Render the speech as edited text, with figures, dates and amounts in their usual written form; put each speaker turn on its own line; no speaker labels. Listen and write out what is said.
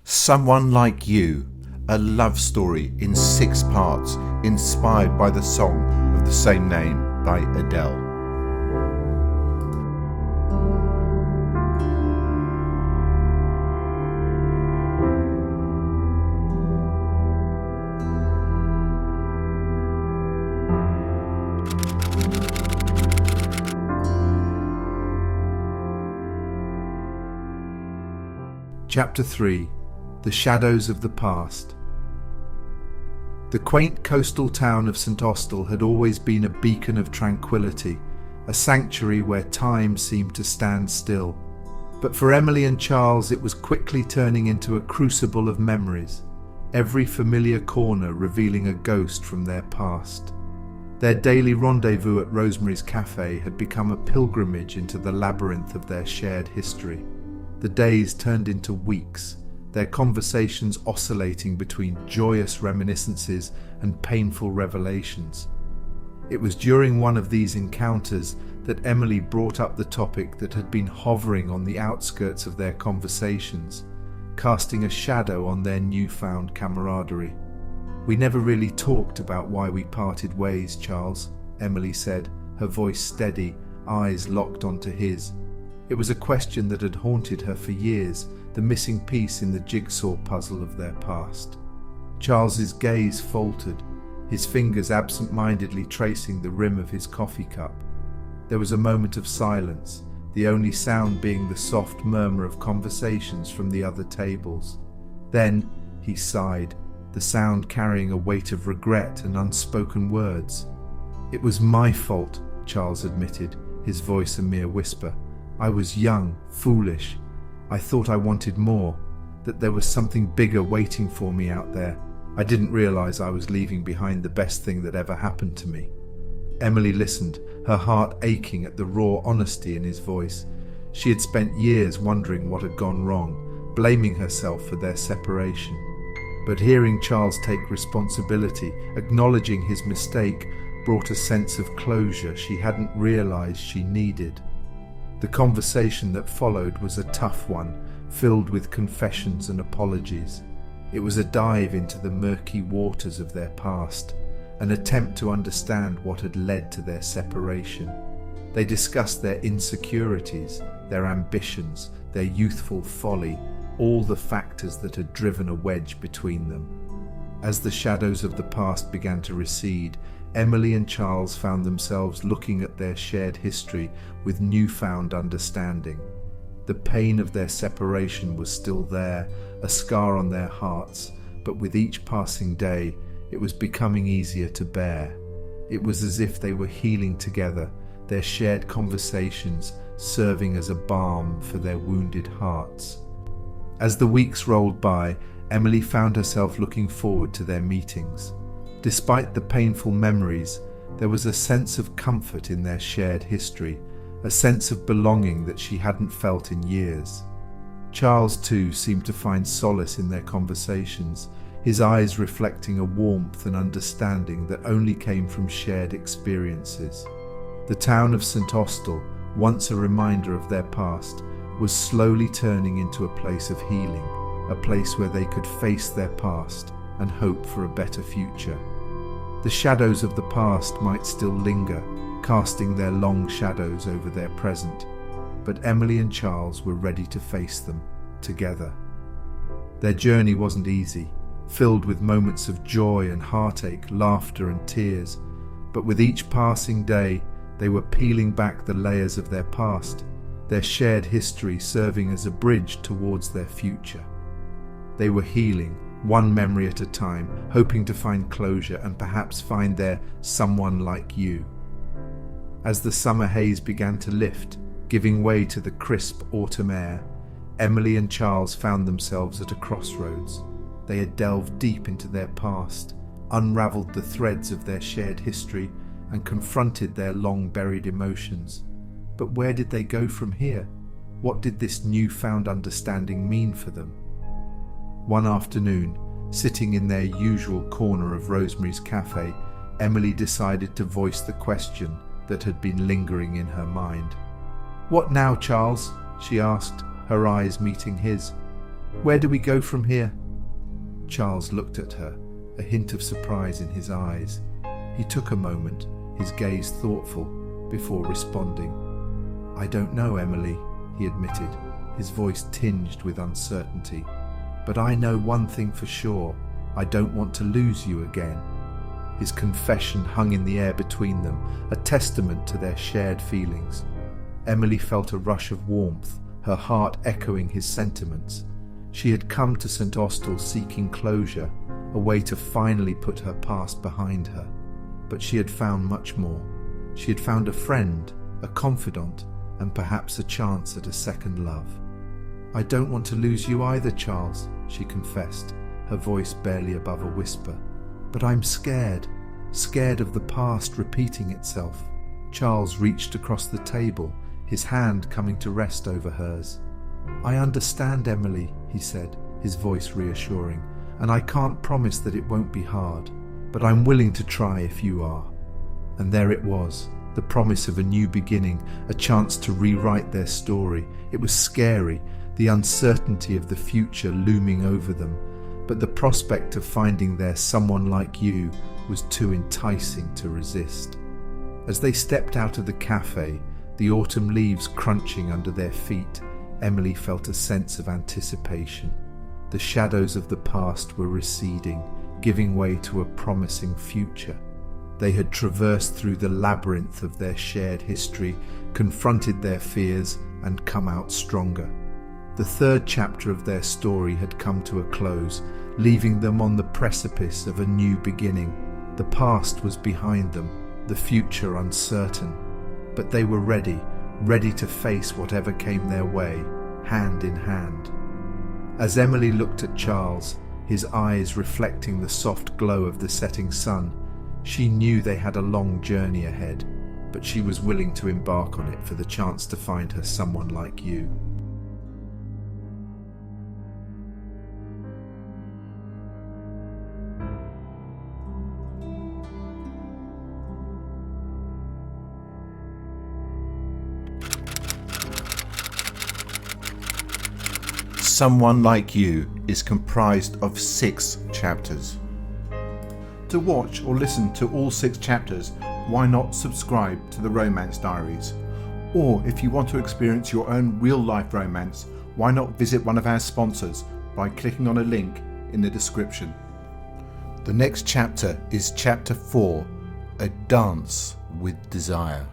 Someone Like You, a love story in 6 parts, inspired by the song of the same name by Adele. Chapter 3. The Shadows of the Past. The quaint coastal town of St. Austell had always been a beacon of tranquility, a sanctuary where time seemed to stand still. But for Emily and Charles it was quickly turning into a crucible of memories, every familiar corner revealing a ghost from their past. Their daily rendezvous at Rosemary's Cafe had become a pilgrimage into the labyrinth of their shared history. The days turned into weeks, their conversations oscillating between joyous reminiscences and painful revelations. It was during one of these encounters that Emily brought up the topic that had been hovering on the outskirts of their conversations, casting a shadow on their newfound camaraderie. "We never really talked about why we parted ways, Charles," Emily said, her voice steady, eyes locked onto his. It was a question that had haunted her for years, the missing piece in the jigsaw puzzle of their past. Charles's gaze faltered, his fingers absent-mindedly tracing the rim of his coffee cup. There was a moment of silence, the only sound being the soft murmur of conversations from the other tables. Then he sighed, the sound carrying a weight of regret and unspoken words. "It was my fault," Charles admitted, his voice a mere whisper. "I was young, foolish. I thought I wanted more, that there was something bigger waiting for me out there. I didn't realize I was leaving behind the best thing that ever happened to me." Emily listened, her heart aching at the raw honesty in his voice. She had spent years wondering what had gone wrong, blaming herself for their separation. But hearing Charles take responsibility, acknowledging his mistake, brought a sense of closure she hadn't realized she needed. The conversation that followed was a tough one, filled with confessions and apologies. It was a dive into the murky waters of their past, an attempt to understand what had led to their separation. They discussed their insecurities, their ambitions, their youthful folly, all the factors that had driven a wedge between them. As the shadows of the past began to recede, Emily and Charles found themselves looking at their shared history with newfound understanding. The pain of their separation was still there, a scar on their hearts, but with each passing day, it was becoming easier to bear. It was as if they were healing together, their shared conversations serving as a balm for their wounded hearts. As the weeks rolled by, Emily found herself looking forward to their meetings. Despite the painful memories, there was a sense of comfort in their shared history, a sense of belonging that she hadn't felt in years. Charles, too, seemed to find solace in their conversations, his eyes reflecting a warmth and understanding that only came from shared experiences. The town of St. Austell, once a reminder of their past, was slowly turning into a place of healing, a place where they could face their past and hope for a better future. The shadows of the past might still linger, casting their long shadows over their present, but Emily and Charles were ready to face them together. Their journey wasn't easy, filled with moments of joy and heartache, laughter and tears, but with each passing day, they were peeling back the layers of their past, their shared history serving as a bridge towards their future. They were healing, one memory at a time, hoping to find closure and perhaps find their someone like you. As the summer haze began to lift, giving way to the crisp autumn air, Emily and Charles found themselves at a crossroads. They had delved deep into their past, unraveled the threads of their shared history, and confronted their long-buried emotions. But where did they go from here? What did this newfound understanding mean for them? One afternoon, sitting in their usual corner of Rosemary's Cafe, Emily decided to voice the question that had been lingering in her mind. "What now, Charles?" she asked, her eyes meeting his. Where do we go from here?" Charles looked at her, a hint of surprise in his eyes. He took a moment, his gaze thoughtful, before responding. "I don't know, Emily," he admitted, his voice tinged with uncertainty. "But I know one thing for sure. I don't want to lose you again." His confession hung in the air between them, a testament to their shared feelings. Emily felt a rush of warmth, her heart echoing his sentiments. She had come to St. Austell seeking closure, a way to finally put her past behind her. But she had found much more. She had found a friend, a confidant, and perhaps a chance at a second love. "I don't want to lose you either, Charles," she confessed, her voice barely above a whisper. "But I'm scared of the past repeating itself." Charles reached across the table, his hand coming to rest over hers. "I understand, Emily," he said, his voice reassuring, "and I can't promise that it won't be hard, but I'm willing to try if you are." And there it was, the promise of a new beginning, a chance to rewrite their story. It was scary, the uncertainty of the future looming over them, but the prospect of finding there someone like you was too enticing to resist. As they stepped out of the cafe, the autumn leaves crunching under their feet, Emily felt a sense of anticipation. The shadows of the past were receding, giving way to a promising future. They had traversed through the labyrinth of their shared history, confronted their fears, and come out stronger. The third chapter of their story had come to a close, leaving them on the precipice of a new beginning. The past was behind them, the future uncertain. But they were ready to face whatever came their way, hand in hand. As Emily looked at Charles, his eyes reflecting the soft glow of the setting sun, she knew they had a long journey ahead, but she was willing to embark on it for the chance to find her someone like you.
Someone Like You is comprised of 6 chapters. To watch or listen to all 6 chapters, why not subscribe to the Romance Diaries? Or if you want to experience your own real-life romance, why not visit one of our sponsors by clicking on a link in the description. The next chapter is Chapter 4, A Dance with Desire.